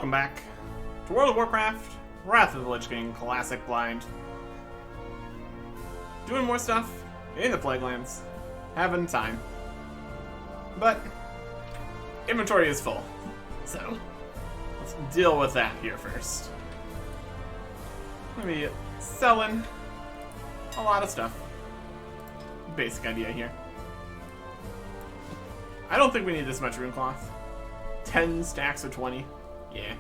welcome back to World of Warcraft, Wrath of the Lich King, Classic Blind. Doing more stuff in the Plaguelands, having time. But inventory is full, so let's deal with that here first. I'm gonna be selling a lot of stuff. Basic idea here. I don't think we need this much rune cloth. 10 stacks of 20. Yeah.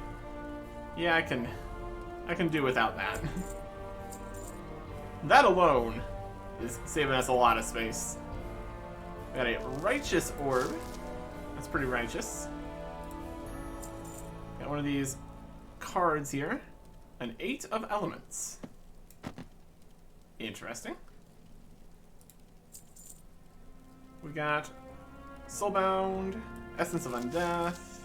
Yeah, I can do without that. That alone is saving us a lot of space. Got a righteous orb. That's pretty righteous. Got one of these cards here. An 8 of elements. Interesting. We got Soulbound, Essence of Undeath.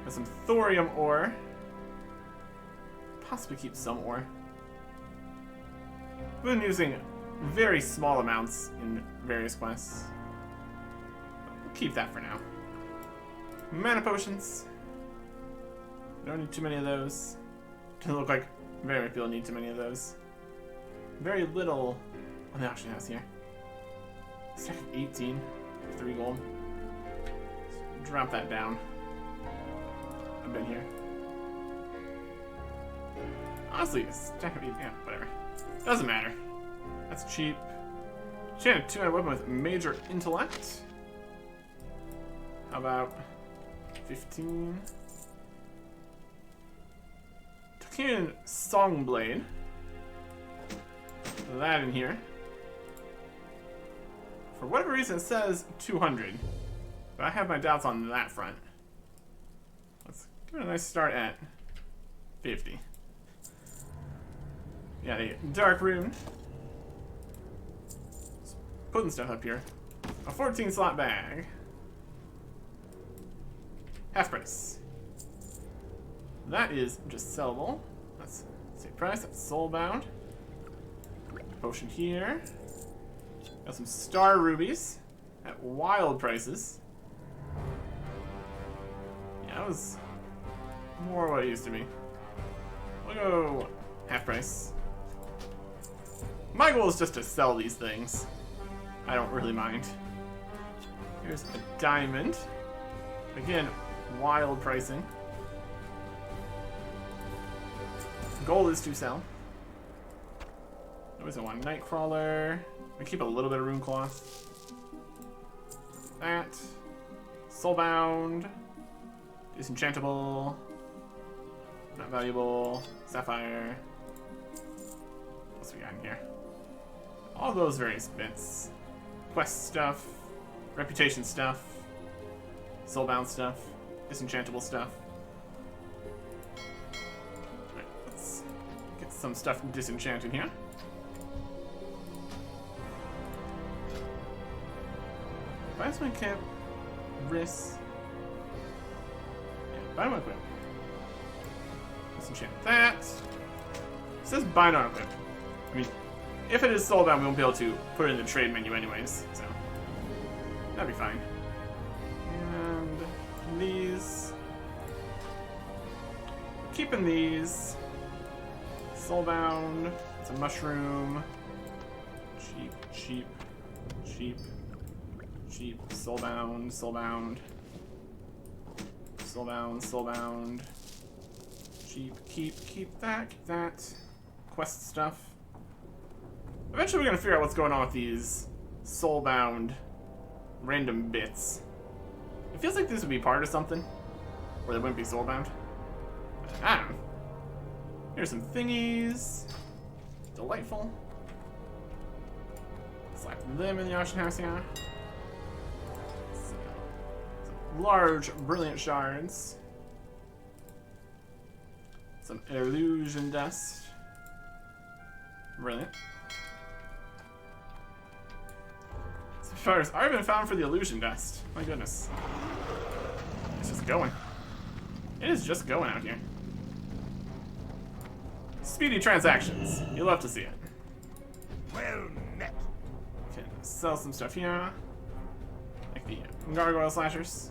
Got some thorium ore. Possibly keep some ore. We've been using very small amounts in various quests. We'll keep that for now. Mana potions. Don't need too many of those. Doesn't look like very many people need too many of those. Very little on the auction house here. Stack of 18, 3 gold. Let's drop that down a bit here. Honestly, a stack of 8, yeah, whatever. Doesn't matter. That's cheap. Enchanted 2-handed weapon with major intellect. How about 15? Tokian Songblade. Put that in here. For whatever reason, it says 200, but I have my doubts on that front. Let's give it a nice start at 50. Got a dark rune. Just putting stuff up here. A 14 slot bag. Half price. That is just sellable. Let's see price. That's soulbound. Potion here. Got some star rubies at wild prices. Yeah, that was more what it used to be. We'll go half price. My goal is just to sell these things. I don't really mind. Here's a diamond. Again, wild pricing. Gold is to sell. Always want Nightcrawler. I keep a little bit of rune cloth. That. Soulbound. Disenchantable. Not valuable. Sapphire. What else we got in here? All those various bits. Quest stuff. Reputation stuff. Soulbound stuff. Disenchantable stuff. Alright, let's get some stuff disenchanted here. Buy my cap, wrist. Yeah, buy one equip. Disenchant that. It says buy non equip. I mean, if it is soulbound, we won't be able to put it in the trade menu anyways, so that'd be fine. And these. Keeping these. Soulbound. It's a mushroom. Cheap, cheap, cheap. Cheap, soulbound, soulbound, soulbound, soulbound. Cheap, keep that. Quest stuff. Eventually we're gonna figure out what's going on with these soulbound random bits. It feels like this would be part of something, or they wouldn't be soulbound. I don't know. Here's some thingies. Delightful. Slap them in the auction house here. Large, brilliant shards. Some illusion dust. Brilliant. Some shards already been found for the illusion dust. My goodness. It's just going. It is just going out here. Speedy transactions. You love to see it. Well met. Can sell some stuff here. Like the gargoyle slashers.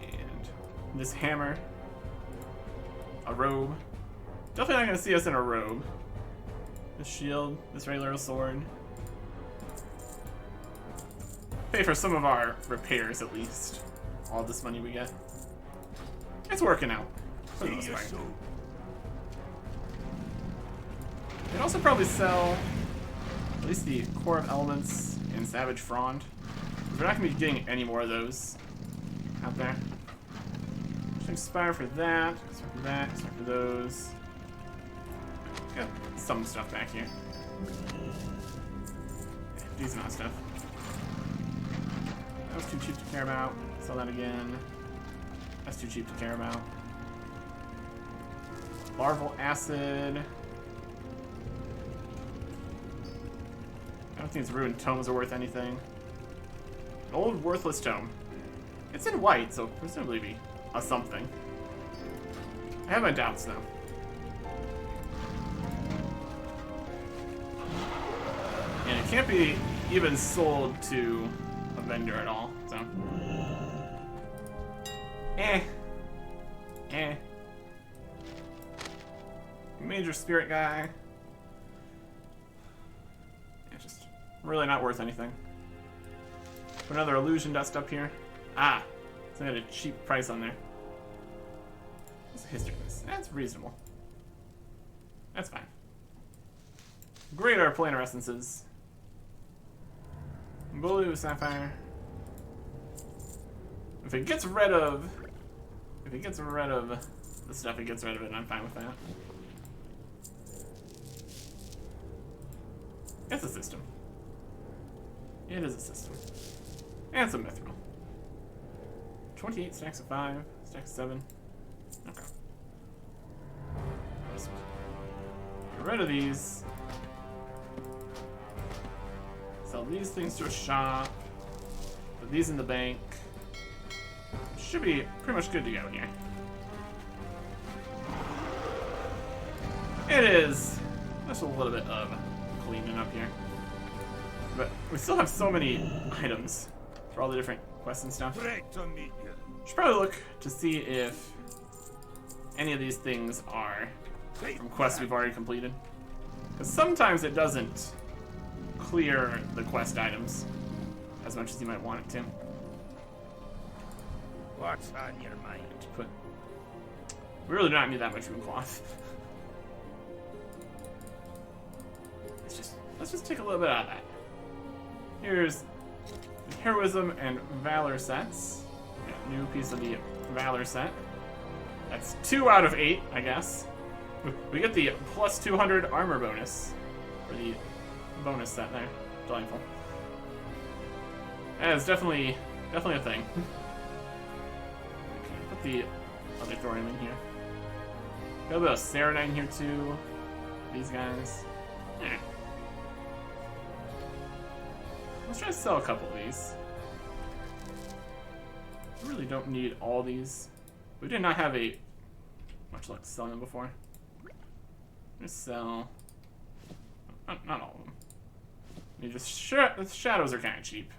And this hammer. A robe. Definitely not gonna see us in a robe. This shield, this regular sword. Pay for some of our repairs at least. All this money we get. It's working out. For the most part. We can also probably sell at least the Core of Elements and Savage Frond. We're not gonna be getting any more of those out there. Should expire for that, expire for that, expire for those. Got some stuff back here. Decent amount of stuff. That was too cheap to care about. Sell that again. That's too cheap to care about. Larval acid. I don't think these ruined tomes are worth anything. An old worthless tome. It's in white, so presumably be a something. I have my doubts though. And it can't be even sold to a vendor at all, so. Major spirit guy. Yeah, just really not worth anything. Put another illusion dust up here. Ah, so I had a cheap price on there. What's the history of this? That's reasonable. That's fine. Great are planar essences. Blue sapphire. If it gets rid of the stuff, it gets rid of it, and I'm fine with that. It's a system. It is a system. And it's a mithril. 28 stacks of 5, stacks of 7. Okay. Get rid of these. Sell these things to a shop. Put these in the bank. Should be pretty much good to go here. It is just a little bit of cleaning up here. But we still have so many items for all the different quests and stuff. Should probably look to see if any of these things are from quests we've already completed. Because sometimes it doesn't clear the quest items as much as you might want it to. What's on your mind? We really do not need that much rune cloth. Let's just take a little bit out of that. Here's the heroism and valor sets. Yeah, new piece of the valor set. That's 2 out of 8, I guess. We get the plus 200 armor bonus for the bonus set there. Delightful. That is definitely a thing. Okay, put the other thorium in here. Got a bit of Serenite in here too. These guys. Let's try to sell a couple of these. We really don't need all these. We did not have much luck selling them before. Just sell. Not all of them. You just the shadows are kind of cheap.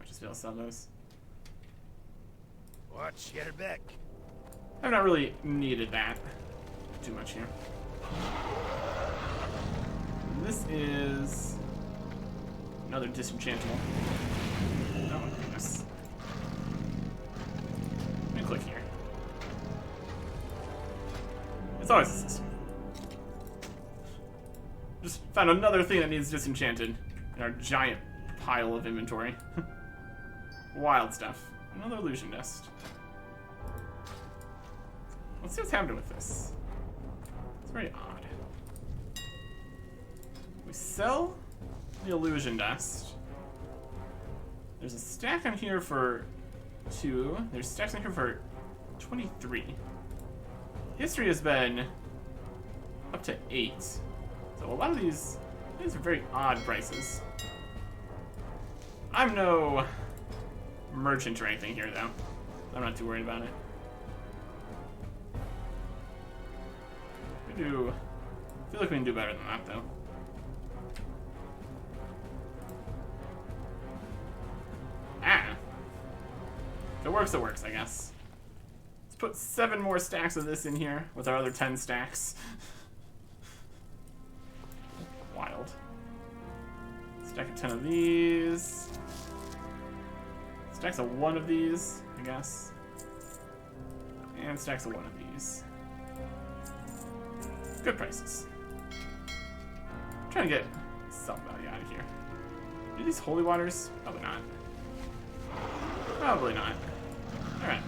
I just be able to sell those. Watch your back. I've not really needed that too much here. This is another disenchantable. Oh my goodness. Let me click here. It's always a system. Just found another thing that needs disenchanted in our giant pile of inventory. Wild stuff. Another illusion dust. Let's see what's happening with this. It's very odd. We sell the illusion dust. There's a stack on here for 2. There's stacks on here for 23. History has been up to 8. So a lot of these are very odd prices. I'm no merchant or anything here though. I'm not too worried about it. I feel like we can do better than that though. If it works, I guess. Let's put 7 more stacks of this in here with our other 10 stacks. Wild. Stack of 10 of these. Stacks of 1 of these, I guess. And stacks of 1 of these. Good prices. I'm trying to get some value out of here. Are these holy waters? Probably not. Probably not. Alright.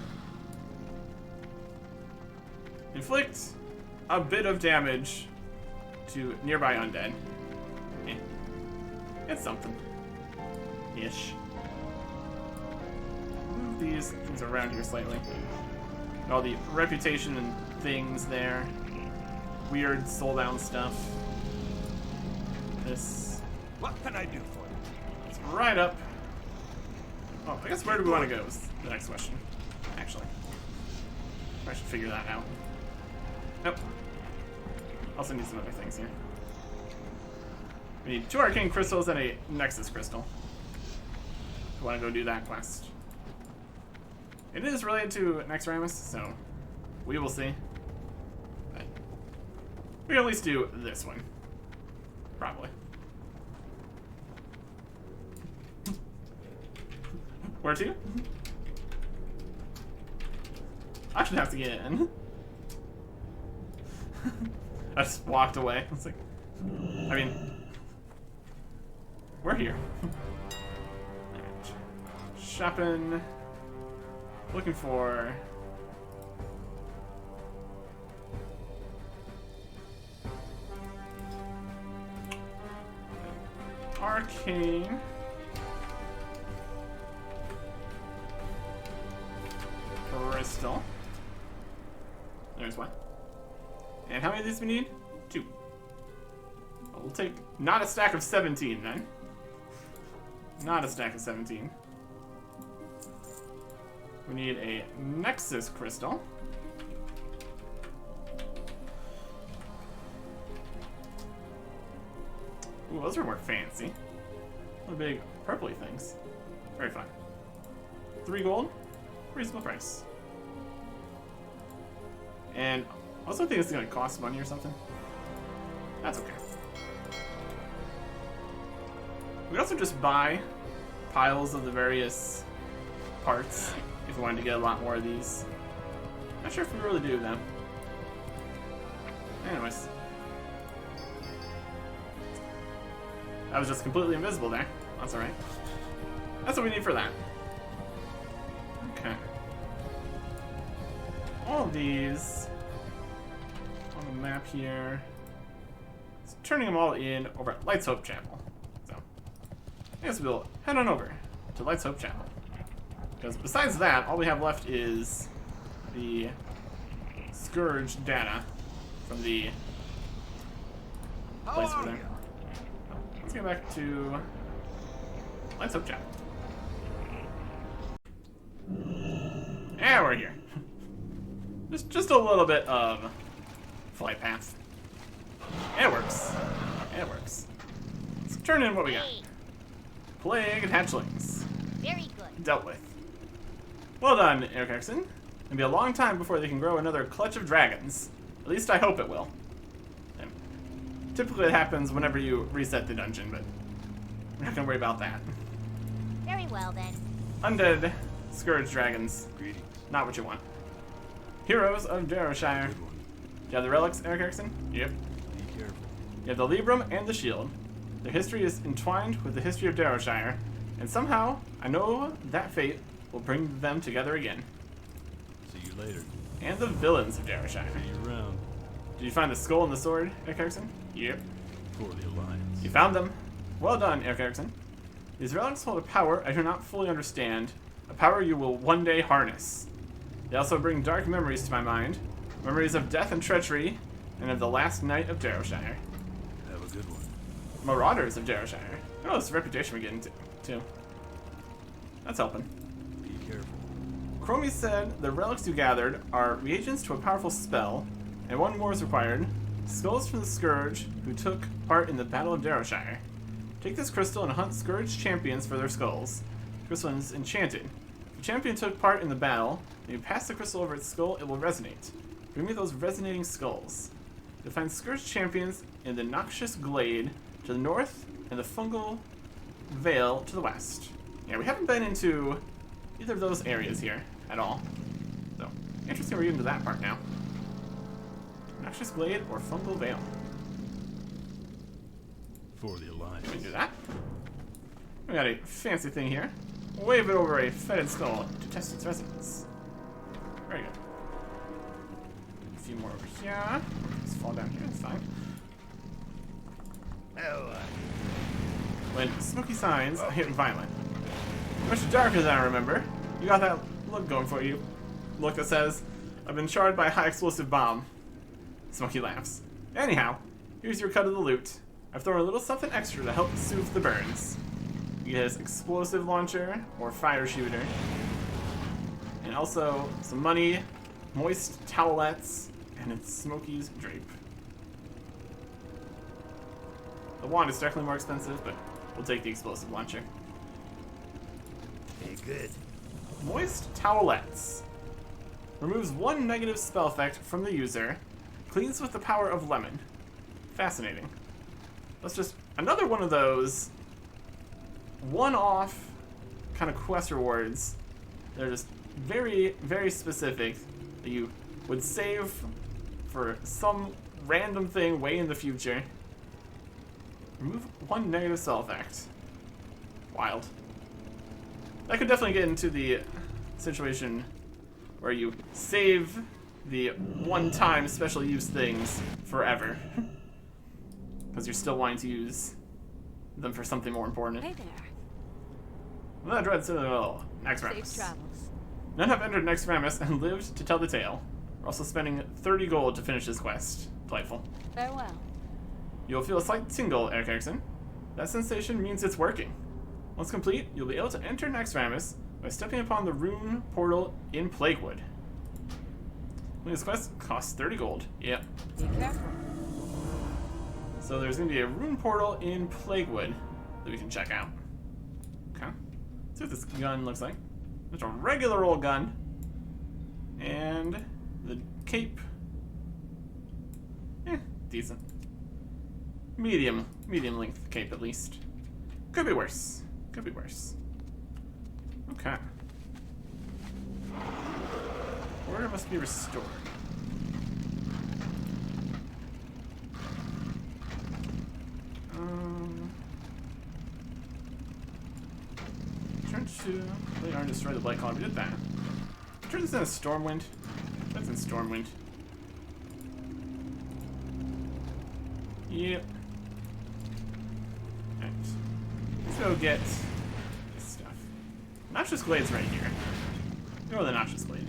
Inflict a bit of damage to nearby undead. Eh. It's something. Ish. Move these things around here slightly. All the reputation and things there. Weird soul down stuff. This. What can I do for you? It's right up. Oh, I guess where do we want to go is the next question. Actually. I should figure that out. Nope. Also need some other things here. We need 2 arcane crystals and a nexus crystal. We want to go do that quest. It is related to Anachronist, so we will see. But we can at least do this one. Probably. Where to? I should have to get in. I just walked away. It's like, I mean, we're here. Shopping. Looking for. Arcane. Crystal. There's one. And how many of these we need? 2. Well, we'll take not a stack of 17 then. Not a stack of 17. We need a nexus crystal. Ooh, those are more fancy. What big purpley things. Very fun. 3 gold. Reasonable price. And I also think it's gonna cost money or something. That's okay. We also just buy piles of the various parts if we wanted to get a lot more of these. Not sure if we really do though. Anyways. I was just completely invisible there. That's alright. That's what we need for that. Okay. All of these on the map here. It's turning them all in over at Light's Hope Chapel. So I guess we'll head on over to Light's Hope Chapel. Because besides that, all we have left is the Scourge data from the place over there. Let's get back to Light's Hope Chapel. Yeah, we're here. Just a little bit of flight path. It works. It works. Let's turn in what we got. Plague and hatchlings. Very good. Dealt with. Well done, Eric Erickson. It'll be a long time before they can grow another clutch of dragons. At least I hope it will. And typically it happens whenever you reset the dungeon, but we're not gonna worry about that. Very well then. Undead Scourge dragons. Greetings. Not what you want. Heroes of Darrowshire. Good one. Do you have the relics, Eric Erickson? Yep. Be careful. You have the Librum and the Shield. Their history is entwined with the history of Darrowshire, and somehow I know that fate will bring them together again. See you later. And the villains of Darrowshire. See you around. Did you find the skull and the sword, Eric Erickson? Yep. For the Alliance. You found them. Well done, Eric Erickson. These relics hold a power I do not fully understand, a power you will one day harness. They also bring dark memories to my mind, memories of death and treachery, and of the last night of Darrowshire. Have a good one. Marauders of Darrowshire. Oh, it's a reputation we're getting too. That's helping. Be careful. Chromie said the relics you gathered are reagents to a powerful spell, and one more is required. Skulls from the Scourge, who took part in the Battle of Darrowshire. Take this crystal and hunt Scourge champions for their skulls. The crystal is enchanted. If The champion took part in the battle. When you pass the crystal over its skull, it will resonate. Bring me those resonating skulls. You'll find Scourge champions in the Noxious Glade to the north and the Fungal Vale to the west. Yeah, we haven't been into either of those areas here at all. So, interesting we're getting to that part now. Noxious Glade or Fungal Vale? For the Alliance. Can we do that? We got a fancy thing here. Wave it over a fetid skull to test its resonance. Very good. A few more over here. Just fall down here, it's fine. When smoky signs hit violent. Much darker than I remember. You got that look going for you. Look that says, I've been charred by a high explosive bomb. Smoky laughs. Anyhow, here's your cut of the loot. I've thrown a little something extra to help soothe the burns. You get his explosive launcher or fire shooter. And also some money, moist towelettes, and it's Smokey's drape. The wand is definitely more expensive, but we'll take the explosive launcher. Hey, good. Moist towelettes. Removes one negative spell effect from the user. Cleans with the power of lemon. Fascinating. That's just another one of those one-off kind of quest rewards. They're just very, very specific that you would save for some random thing way in the future. Remove one negative spell effect. Wild. That could definitely get into the situation where you save the one-time special use things forever. Because you're still wanting to use them for something more important. Hey there. Well, that dread citadel, Anachronist. Safe travels. None have entered Anachronist and lived to tell the tale. We're also spending 30 gold to finish this quest. Delightful. Farewell. You'll feel a slight tingle, Eric Erickson. That sensation means it's working. Once complete, you'll be able to enter Anachronist by stepping upon the rune portal in Plaguewood. This quest costs 30 gold. Yep. Be careful. So there's going to be a rune portal in Plaguewood that we can check out. Okay. Let's see what this gun looks like. It's a regular old gun. And the cape. Decent. Medium length cape at least. Could be worse. Could be worse. Okay. Order must be restored. Turn to lay arm, destroy the blight column. We did that. Turn this into Stormwind. That's in Stormwind. Yep. Alright. Let's go get this stuff. Noxious Glade's right here. Go to the Noxious Glade.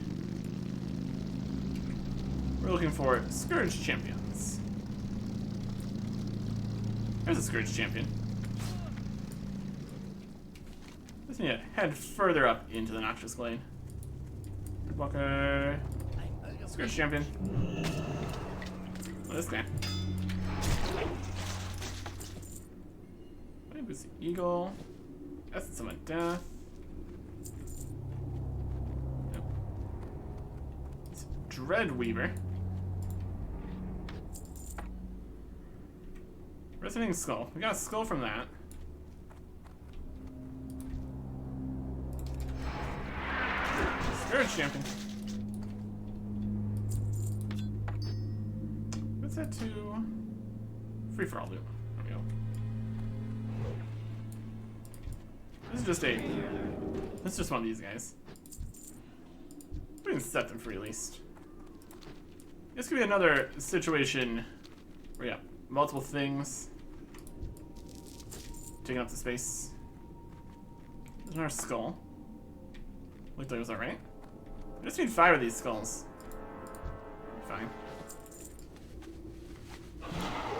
We're looking for Scourge champions. There's a Scourge champion. Just need to head further up into the Noxious Glade. Walker. Scourge champion. Oh, this guy. Boots the Eagle. Essence of Death. Nope. It's Dreadweaver. Resonating Skull. We got a skull from that. Scourge champion. What's that to? Free for all loot. There we go. This is just one of these guys. We can set them free at least. This could be another situation where you have multiple things taking up the space. There's another skull. Looked like it was alright. I just need 5 of these skulls. Fine.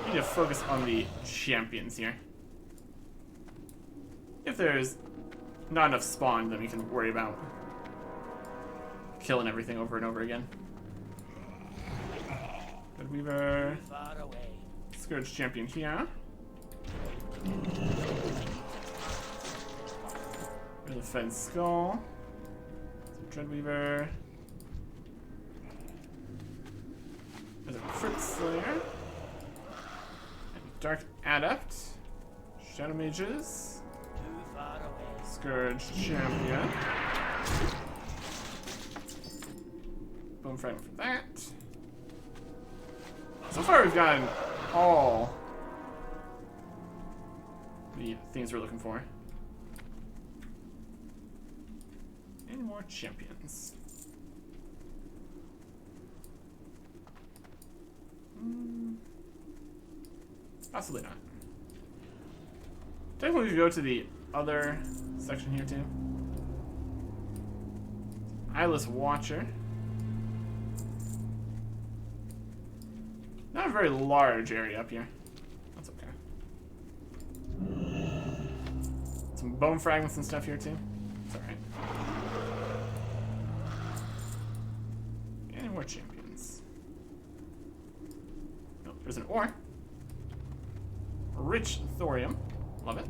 Need to focus on the champions here. If there's not enough spawn, then we can worry about killing everything over and over again. Dreadweaver. Scourge champion here. There's a fed skull. Dreadweaver. There's a Crypt Slayer. And Dark Adept. Shadow Mages. Scourge Champion. Bone Fragment for that. So far we've gotten all the things we're looking for. Any more champions? Possibly not. Technically we could go to the other section here too. Eyeless Watcher. Not a very large area up here. That's okay. Some bone fragments and stuff here too. It's alright. Any more champions? Nope, there's an ore. Rich thorium. Love it.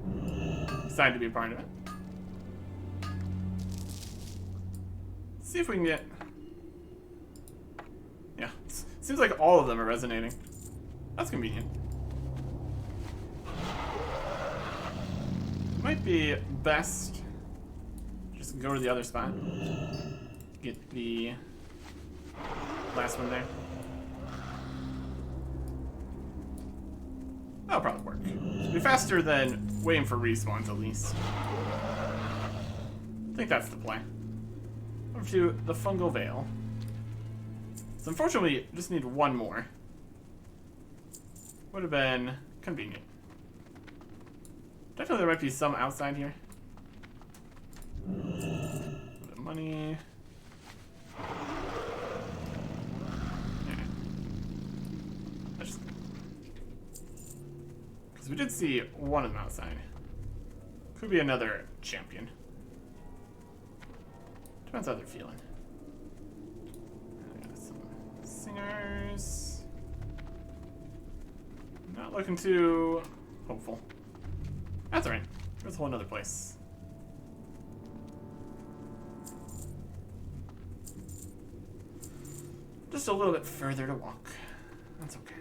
Excited to be a part of it. Let's see if we can get... Yeah, seems like all of them are resonating. That's convenient. Might be best just go to the other spot. Get the last one there. That'll probably work. It'll be faster than waiting for respawns, at least. I think that's the play. Over to the Fungal Veil. So unfortunately, we just need one more. Would have been convenient. Definitely there might be some outside here. A bit of money. Yeah. That's just... Because we did see one of them outside. Could be another champion. Depends how they're feeling. Got some singers. Not looking too hopeful. That's alright. There's a whole other place. Just a little bit further to walk. That's okay.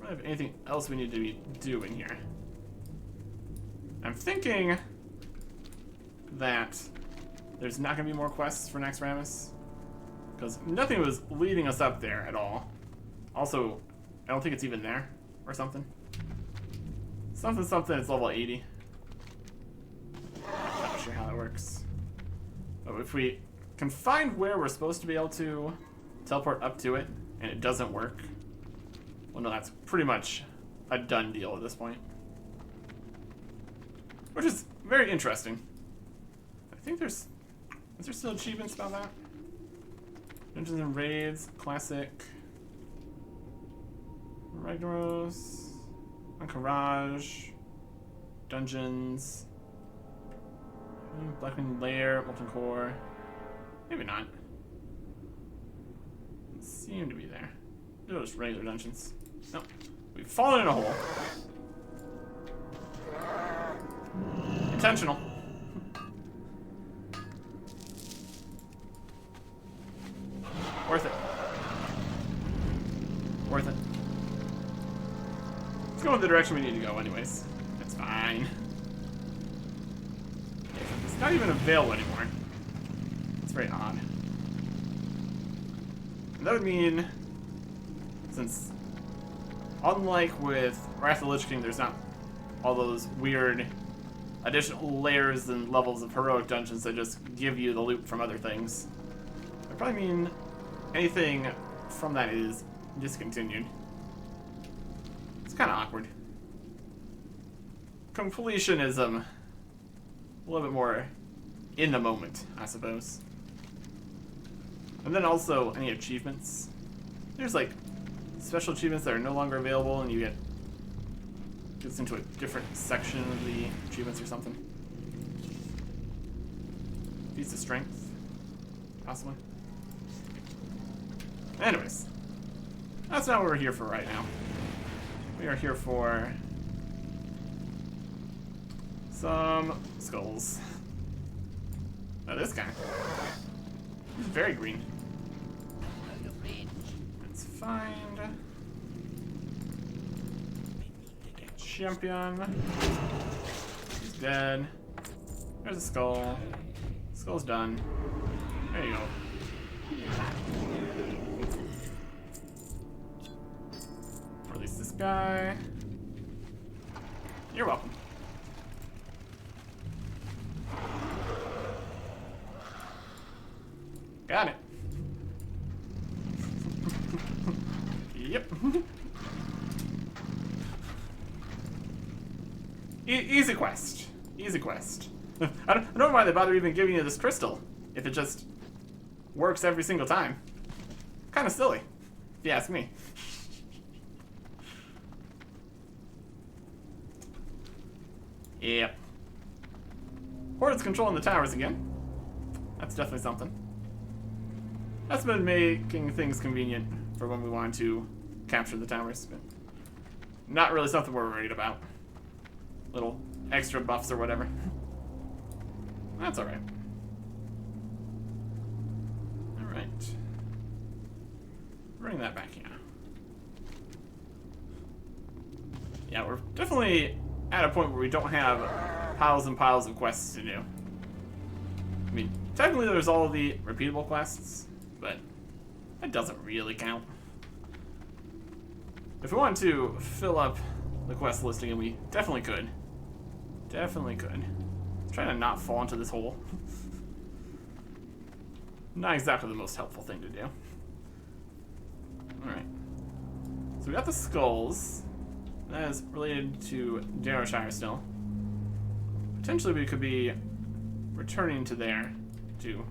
I don't have anything else we need to be doing here. I'm thinking that there's not going to be more quests for Naxxramas. Because nothing was leading us up there at all. Also, I don't think it's even there or something. Something, it's level 80. I'm not sure how that works. But if we can find where we're supposed to be able to teleport up to it, and it doesn't work, well, no, that's pretty much a done deal at this point. Which is very interesting. I think there's... Is there still achievements about that? Dungeons and Raids, Classic... Ragnaros... Encourage, Dungeons, Blackwind Lair, Molten Core, maybe not. Doesn't seem to be there. They're just regular dungeons. Nope. We've fallen in a hole. Intentional. Worth it. Worth it. Let's go in the direction we need to go anyways. That's fine. It's not even a veil anymore. It's very odd. And that would mean, since unlike with Wrath of the Lich King, there's not all those weird additional layers and levels of heroic dungeons that just give you the loot from other things. That would probably mean anything from that is discontinued. Kind of awkward. Completionism. A little bit more in the moment, I suppose. And then also any achievements. There's like special achievements that are no longer available and you gets into a different section of the achievements or something. Feats of Strength, possibly. Anyways, that's not what we're here for right now. We are here for some skulls. Oh, this guy. He's very green. Let's find champion. He's dead. There's a skull. Skull's done. There you go. Release this guy. You're welcome. Got it. Yep. Easy quest. Easy quest. I don't know why they bother even giving you this crystal if it just works every single time. Kind of silly, if you ask me. Yep. Horde's controlling the towers again. That's definitely something. That's been making things convenient for when we want to capture the towers, but not really something we're worried about. Little extra buffs or whatever. That's alright. Alright. Bring that back here. Yeah, we're definitely at a point where we don't have piles and piles of quests to do. I mean, technically there's all the repeatable quests, but that doesn't really count. If we wanted to fill up the quest listing, and we definitely could. Definitely could. I'm trying to not fall into this hole. Not exactly the most helpful thing to do. Alright. So we got the skulls. That is related to Darrowshire still. Potentially we could be returning to there to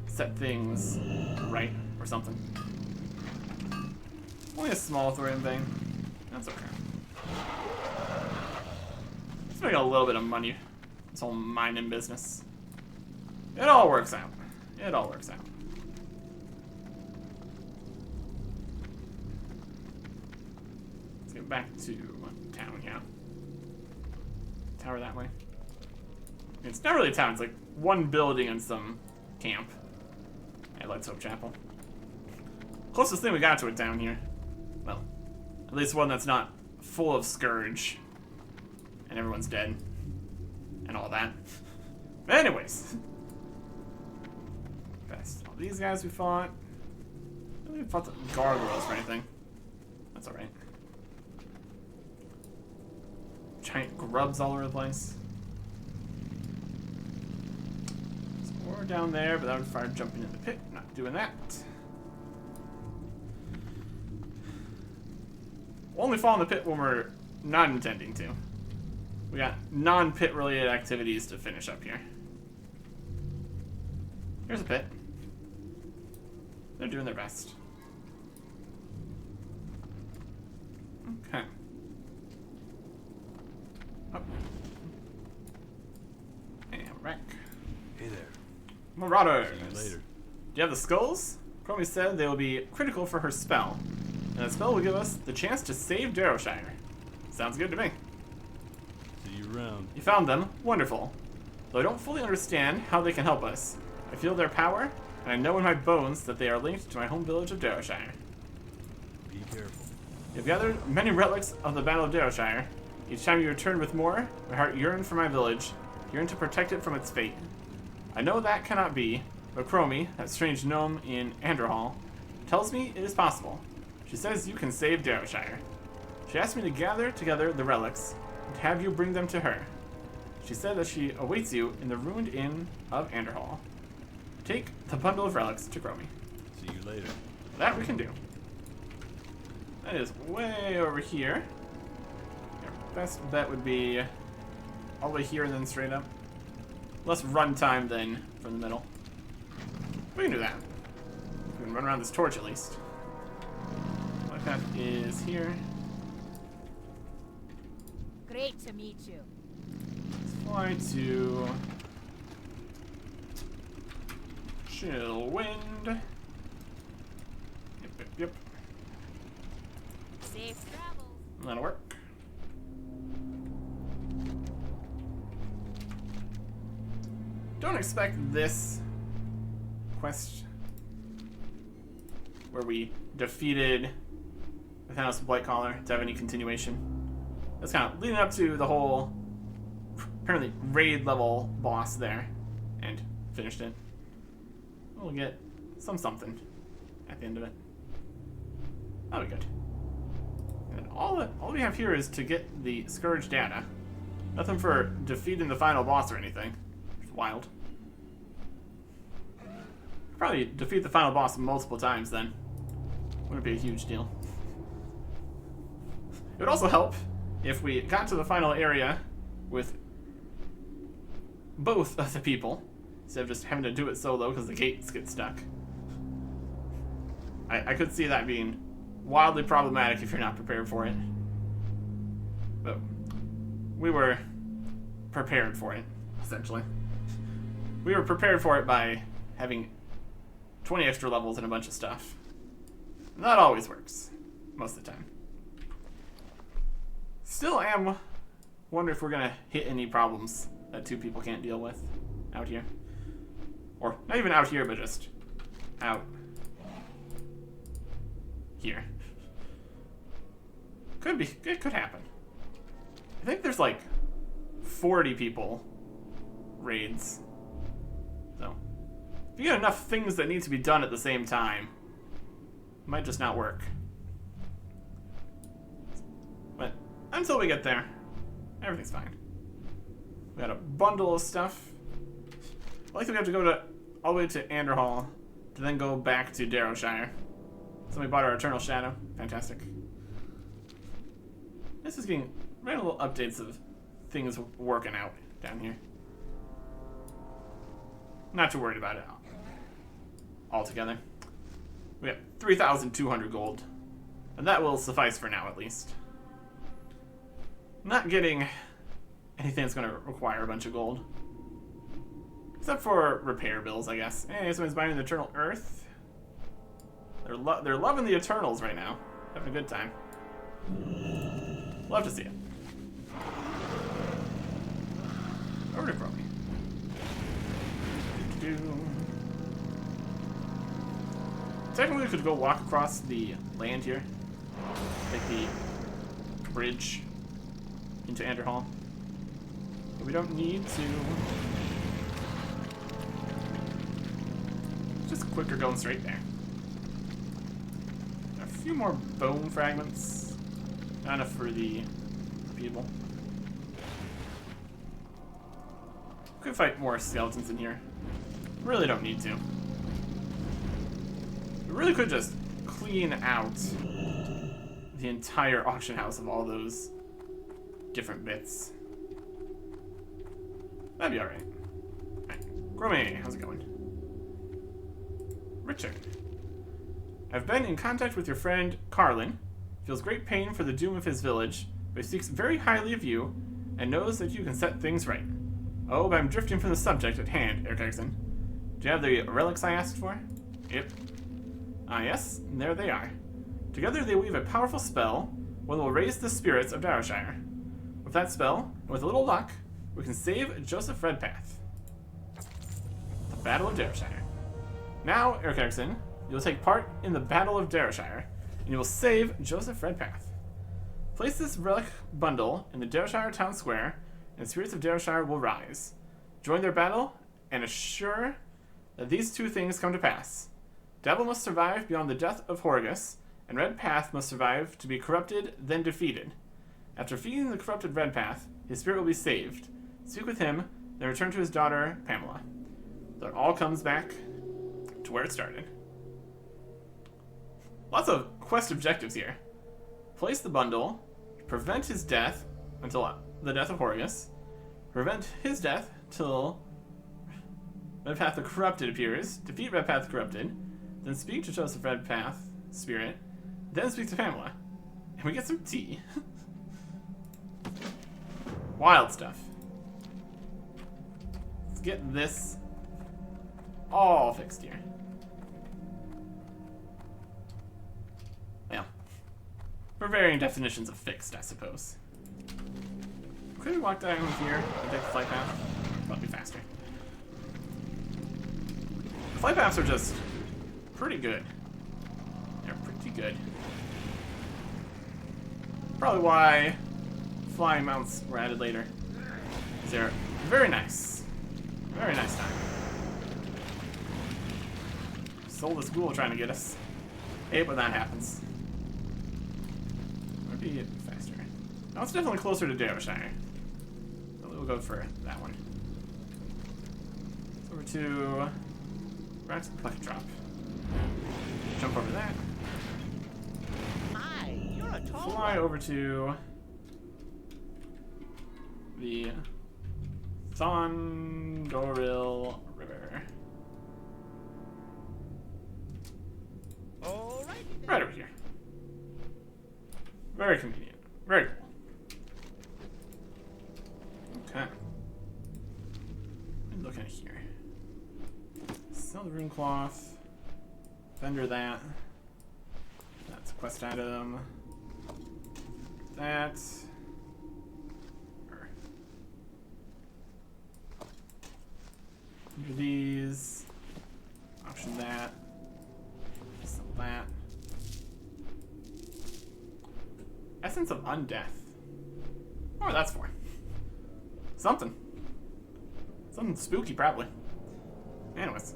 set things right or something. Only a small throw-in thing. That's okay. Let's make a little bit of money. This whole mining business. It all works out. It all works out. Let's get back to town here. Tower that way. It's not really a town, it's like one building and some camp. At Let's Hope Chapel. Closest thing we got to it down here. Well, at least one that's not full of Scourge. And everyone's dead. And all that. But anyways. Best. All these guys we fought. I don't think we fought the gargoyles or anything. That's alright. Giant grubs all over the place. Or down there, but that would require jumping in the pit. Not doing that. We'll only fall in the pit when we're not intending to. We got non-pit related activities to finish up here. Here's a pit. They're doing their best. Okay. Oh. And wreck. Hey there. Marauders. See you later. Do you have the skulls? Chromie said they will be critical for her spell. And that spell will give us the chance to save Darrowshire. Sounds good to me. See you around. You found them. Wonderful. Though I don't fully understand how they can help us. I feel their power, and I know in my bones that they are linked to my home village of Darrowshire. Be careful. You've gathered many relics of the Battle of Darrowshire. Each time you return with more, my heart yearned for my village, yearned to protect it from its fate. I know that cannot be, but Chromie, that strange gnome in Anderhall, tells me it is possible. She says you can save Darrowshire. She asked me to gather together the relics and have you bring them to her. She said that she awaits you in the ruined inn of Anderhall. Take the bundle of relics to Chromie. See you later. That we can do. That is way over here. Your best bet would be all the way here and then straight up. Less run time than from the middle. We can do that. We can run around this torch at least. Like that is here. Great to meet you. Let's fly to Chill Wind. Yep, yep, yep. Safe travels. That'll work. don't expect this quest where we defeated the Thanos Blight Caller to have any continuation. That's kind of leading up to the whole apparently raid level boss there, and finished it. We'll get something at the end of it. That'll be good. And all we have here is to get the Scourge data. Nothing for defeating the final boss or anything. It's wild. Probably defeat the final boss multiple times then. Wouldn't be a huge deal. It would also help if we got to the final area with both of the people, instead of just having to do it solo because the gates get stuck. I could see that being wildly problematic if you're not prepared for it. But we were prepared for it, essentially. We were prepared for it by having 20 extra levels and a bunch of stuff. And that always works, most of the time. Still am wondering if we're gonna hit any problems that two people can't deal with out here. Or not even out here, but just out here. Could be, it could happen. I think there's like 40 people raids. So if you get enough things that need to be done at the same time, it might just not work. But until we get there, everything's fine. We got a bundle of stuff. I like that we have to go all the way to Anderhall to then go back to Darrowshire. So we bought our Eternal Shadow. Fantastic. This is getting random little updates of things working out down here. Not too worried about it altogether. We got 3,200 gold. And that will suffice for now, at least. Not getting anything that's going to require a bunch of gold. Except for repair bills, I guess. Hey, someone's buying the Eternal Earth. They're loving the Eternals right now. Having a good time. Love to see it. Over to Crowley. Technically, we could go walk across the land here. Take the bridge into Anderhall. But we don't need to. It's just quicker going straight there. A few more bone fragments. Not enough for the people. Could fight more skeletons in here. Really don't need to. We really could just clean out the entire auction house of all those different bits. That'd be alright. Alright. Gromé, how's it going? Richard. I've been in contact with your friend, Carlin. Feels great pain for the doom of his village, but he speaks very highly of you, and knows that you can set things right. Oh, but I'm drifting from the subject at hand, Erkegson. Do you have the relics I asked for? Yep. Ah, yes, and there they are. Together they weave a powerful spell, one that will raise the spirits of Darrowshire. With that spell, and with a little luck, we can save Joseph Redpath. The Battle of Darrowshire. Now, Erkegson, you'll take part in the Battle of Darrowshire, and you will save Joseph Redpath. Place this relic bundle in the Darrowshire town square, and the spirits of Darrowshire will rise. Join their battle, and assure that these two things come to pass. Devil must survive beyond the death of Horgus, and Redpath must survive to be corrupted, then defeated. After defeating the corrupted Redpath, his spirit will be saved. Speak with him, then return to his daughter, Pamela. So it all comes back to where it started. Lots of quest objectives here. Place the bundle, prevent his death until the death of Horgus, prevent his death till Redpath the Corrupted appears, defeat Redpath the Corrupted, then speak to Joseph Redpath, spirit, then speak to Pamela. And we get some tea. Wild stuff. Let's get this all fixed here. Well, for varying definitions of fixed, I suppose. Could we walk down here and take the flight path? That'll be faster. flight paths are just pretty good. They're pretty good. Probably why flying mounts were added later. They're very nice. Very nice time. Soul this ghoul trying to get us. Hate when that happens. Might be faster. Now it's definitely closer to Darrowshire. So we'll go for that one. So over to right to the bucket drop. Jump over that. Hi, you're a tall Fly over to the Thondoril River. All right. Right over here. Very convenient. Very cool. Okay. Look at here. Sell the rune cloth. Vendor that. That's a quest item. That. Under these. Option that. Sell that. Essence of Undeath. Oh, that's for. Something. Something spooky, probably. Anyways.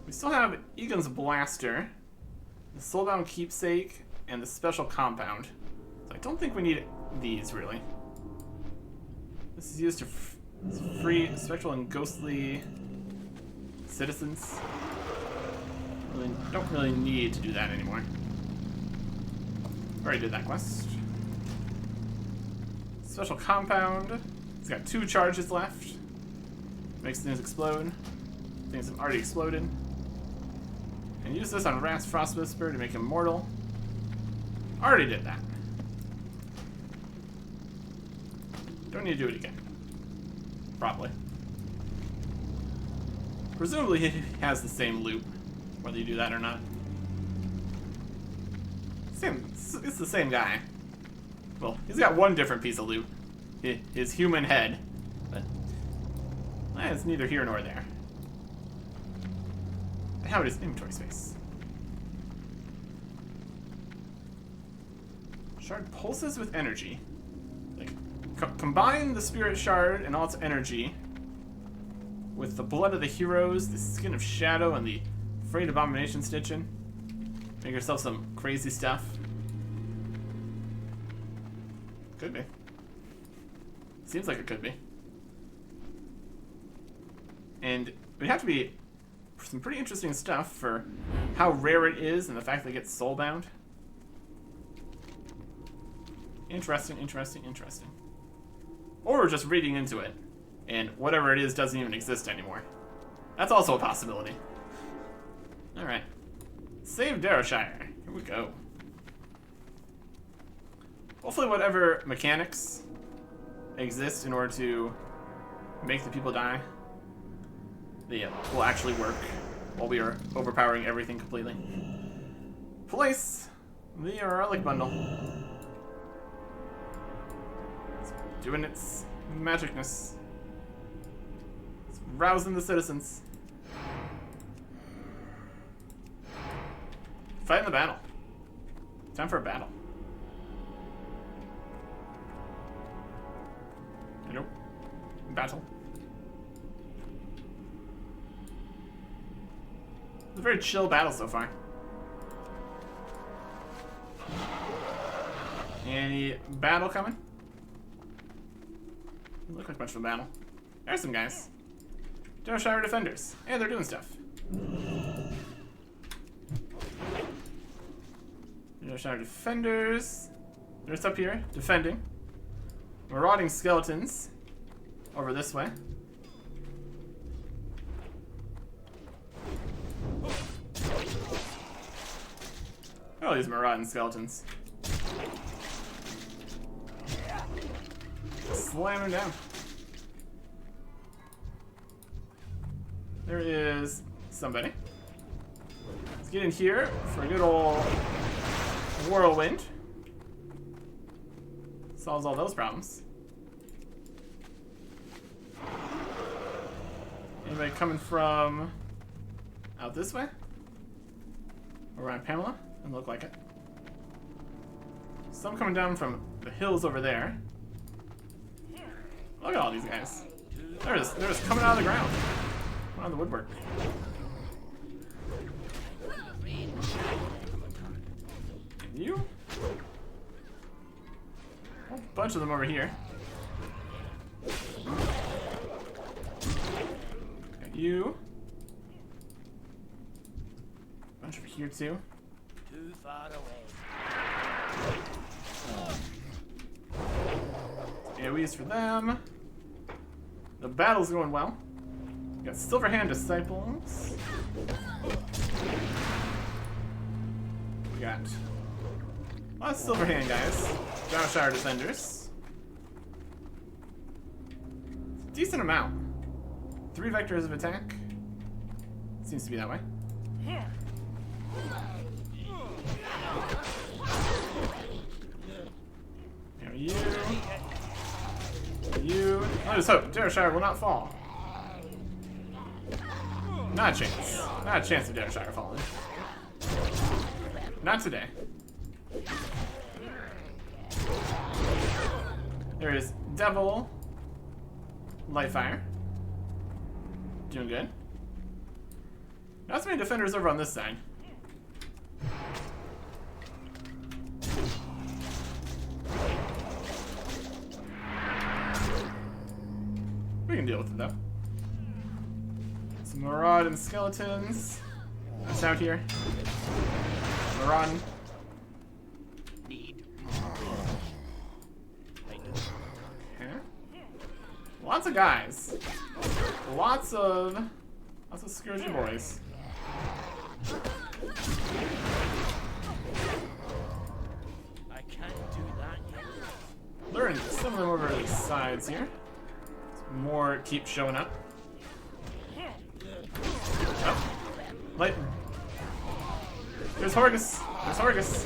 We still have Egan's Blaster, the Soulbound Keepsake, and the Special Compound. So I don't think we need these, really. This is used to free spectral and ghostly citizens. Don't really need to do that anymore. Already did that quest. Special Compound. It's got 2 charges left. Makes things explode. Things have already exploded. And use this on Rat's Frost Whisper to make him mortal. Already did that. Don't need to do it again. Probably. Presumably he has the same loot, whether you do that or not. It's the same guy. Well, he's got one different piece of loot. His human head. But it's neither here nor there. How it is inventory space. Shard pulses with energy. Like, combine the spirit shard and all its energy with the blood of the heroes, the skin of shadow, and the frayed abomination stitching. Make yourself some crazy stuff. Could be. Seems like it could be. And it would have to be some pretty interesting stuff for how rare it is and the fact that it gets soulbound. Interesting, interesting, interesting. Or we're just reading into it, and whatever it is doesn't even exist anymore. That's also a possibility. Alright. Save Darrowshire. Here we go. Hopefully whatever mechanics exist in order to make the people die, they will actually work while we are overpowering everything completely. Place the relic bundle. It's doing its magicness. It's rousing the citizens. Fight in the battle. Time for a battle. Nope. Battle. It's a very chill battle so far. Any battle coming? Doesn't look like much of a battle. There's some guys. Darrowshire defenders. Hey, they're doing stuff. Darrowshire defenders. They're just up here, defending. Marauding skeletons. Over this way. Oh, these marauding skeletons. Slam him down. There is somebody. Let's get in here for a good old whirlwind. Solves all those problems. Anybody coming from out this way. Around Pamela. Doesn't look like it. Some coming down from the hills over there. Look at all these guys. They're just coming out of the ground. Coming out of the woodwork. And you? A bunch of them over here. Got you. Bunch over here too. Too far away. AoEs for them. The battle's going well. We got Silverhand Disciples. We got a lot of Silverhand guys. Darrowshire Defenders. Decent amount. 3 vectors of attack. Seems to be that way. There you. You. Let us hope Darrowshire will not fall. Not a chance. Not a chance of Darrowshire falling. Not today. There is Devil. Lightfire. Doing good. Not so many defenders over on this side. We can deal with it though. Some Maraud and skeletons. That's out here. Maraud. Okay. Lots of guys. Lots of Scourgy boys. I can't do that yet. Luring some of them over to the sides here. More keep showing up. Oh. Light. There's Horgus. There's Horgus.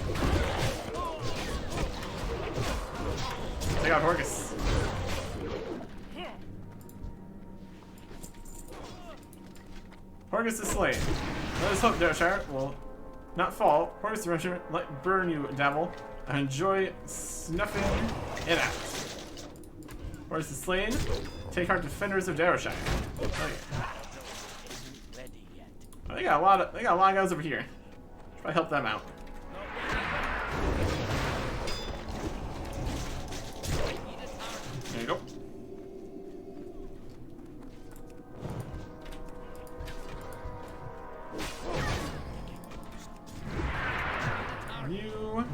Take out Horgus. Horgus is slain. Let us hope Darrowshire will not fall. Horgus Rusher, let burn you, devil. I enjoy snuffing it out. Horgus is slain. Take heart, defenders of Darrowshire. Oh, yeah. Ready yet. Oh, they got a lot of guys over here. Should probably help them out. There you go. You.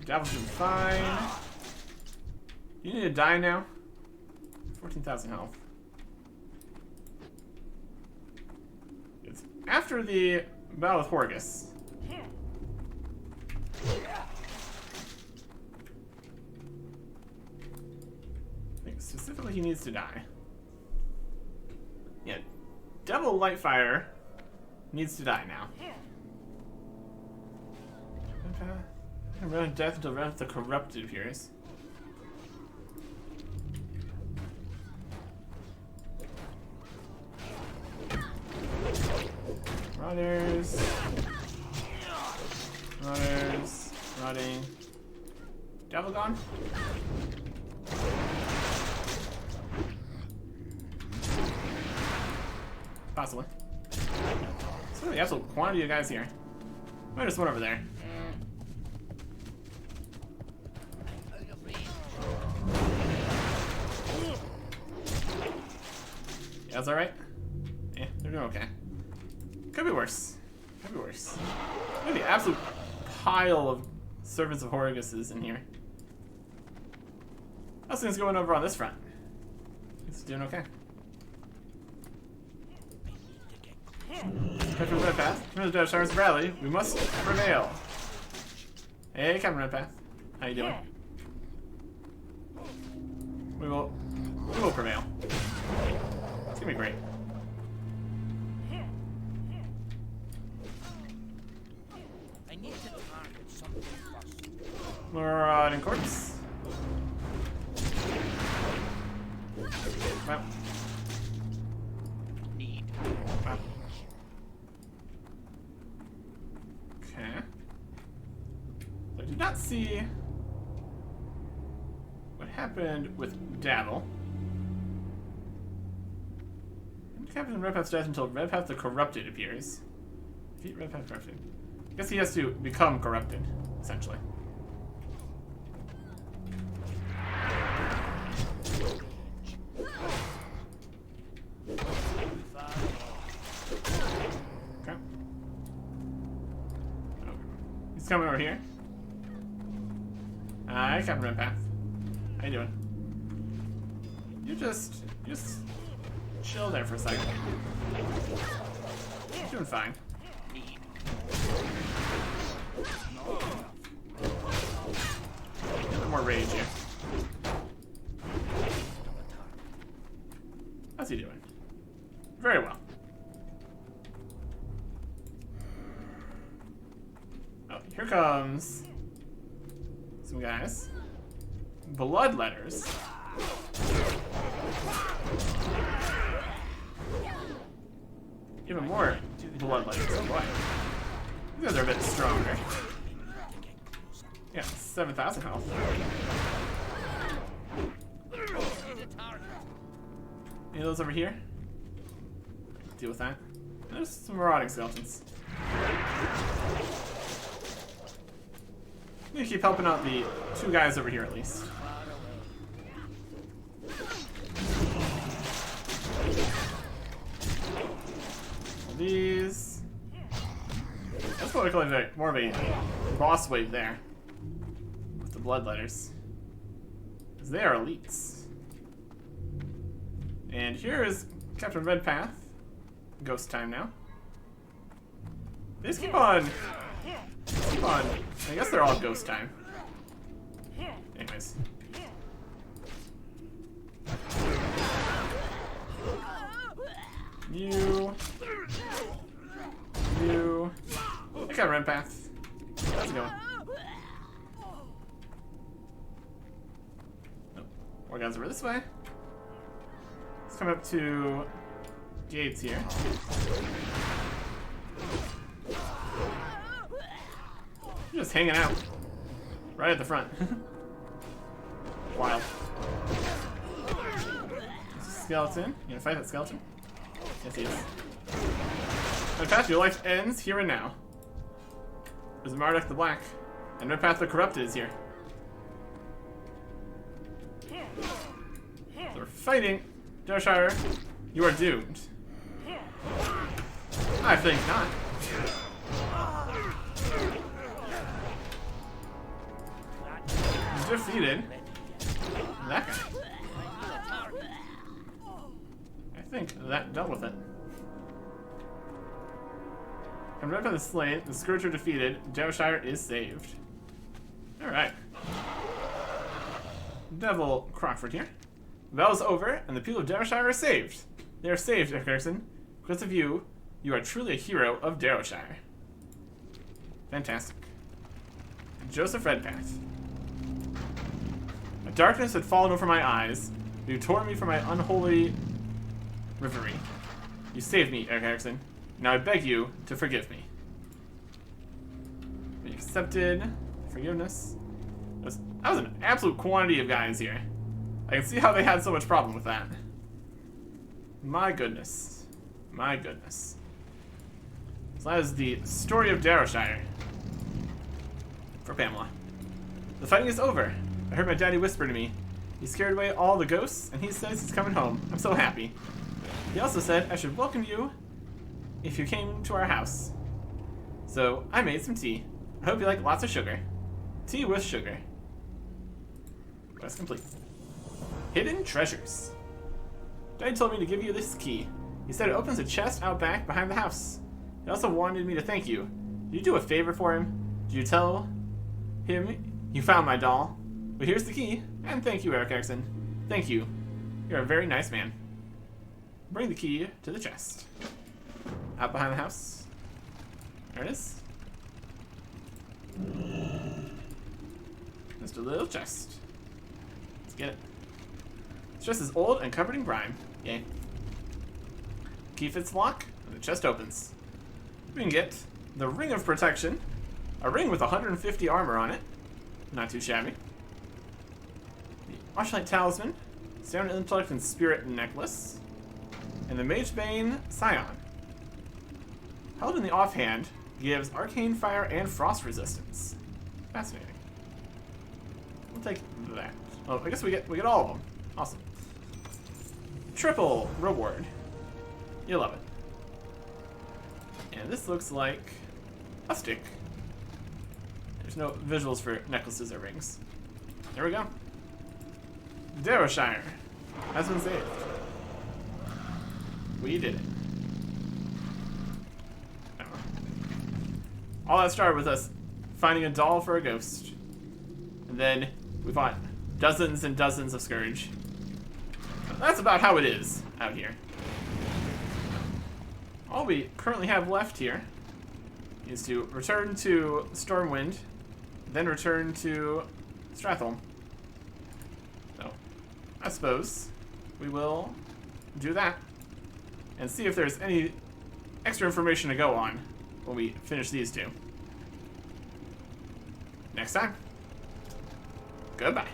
Devil's doing fine. You need to die now. 14,000 health. It's after the battle with Horgus. I think specifically he needs to die. Yeah. Devil Lightfire needs to die now. Run death until Wrath the Corrupted appears. Runners. Runners. Running. Devil gone? Possibly. What's the absolute quantity of guys here? There's one over there. Yeah, that's alright. Yeah, they're doing okay. Could be worse. Could be worse. Look at the absolute pile of servants of Horgus in here. How's things going over on this front? It's doing okay. Captain Redpath, Commander Darrowshire's rally. We must prevail. Hey, Captain Redpath. How you doing? We will prevail. It's gonna be great. I need to target something first. Marauding Corpse. Wow. Need. Wow. not see what happened with Dabble. Captain Redpath dies until Redpath the Corrupted appears. Defeat Redpath Corrupted. I guess he has to become corrupted, essentially. Okay. Oh. He's coming over here. Hi, Captain Redpath. How you doing? You just chill there for a second. You're doing fine. A bit more rage here. How's he doing? Very well. Oh, here comes some guys. Bloodletters. Even more bloodletters. Oh boy. You guys are a bit stronger. Yeah, 7,000 health. Any of those over here? Deal with that. There's some marauding skeletons. I'm gonna keep helping out the two guys over here at least. These. That's what we call it, more of a boss wave there. With the bloodletters. Because they are elites. And here is Captain Redpath. Ghost time now. They just keep on. I guess they're all ghost time. Anyways. You. I got Redpath. How's it going? Nope. More guys over this way. Let's come up to gates here. You're just hanging out. Right at the front. Wild. There's a skeleton. You gonna fight that skeleton? Yes, he is. Redpath, your life ends here and now. There's Marduk the Black. And Redpath the Corrupted is here. So we're fighting. Darrowshire, you are doomed. I think not. Defeated that guy. I think that dealt with it. And Redpath is slain, the Scourger defeated, Darrowshire is saved. Alright. Devil Crockford here. The battle is over, and the people of Darrowshire are saved. They are saved, Erickson. Because of you, you are truly a hero of Darrowshire. Fantastic. Joseph Redpath. A darkness had fallen over my eyes. You tore me from my unholy reverie. You saved me, Eric Erickson. Now I beg you to forgive me. We accepted forgiveness. That was an absolute quantity of guys here. I can see how they had so much problem with that. My goodness. My goodness. So that is the story of Darrowshire. For Pamela. The fighting is over. I heard my daddy whisper to me. He scared away all the ghosts, and he says he's coming home. I'm so happy. He also said I should welcome you if you came to our house. So I made some tea. I hope you like lots of sugar. Tea with sugar. Quest complete. Hidden treasures. Daddy told me to give you this key. He said it opens a chest out back behind the house. He also wanted me to thank you. Did you do a favor for him? Did you tell him you found my doll? But here's the key, and thank you, Eric Erickson. Thank you. You're a very nice man. Bring the key to the chest. Out behind the house. There it is. Just a little chest. Let's get it. This chest is old and covered in grime. Yay. Key fits the lock, and the chest opens. We can get the Ring of Protection, a ring with 150 armor on it, Not too shabby. The Archlight Talisman, Sound Intellect and Spirit Necklace, and the Magebane Scion. Held in the offhand, gives Arcane Fire and Frost Resistance. Fascinating. We'll take that. Oh, I guess we get all of them. Awesome. Triple reward. You love it. And this looks like a stick. There's no visuals for necklaces or rings. There we go. Darrowshire has been saved. We did it. All that started with us finding a doll for a ghost. And then we fought dozens and dozens of Scourge. That's about how it is out here. All we currently have left here is to return to Stormwind, then return to Stratholme. So, I suppose we will do that and see if there's any extra information to go on when we finish these two. Next time. Goodbye.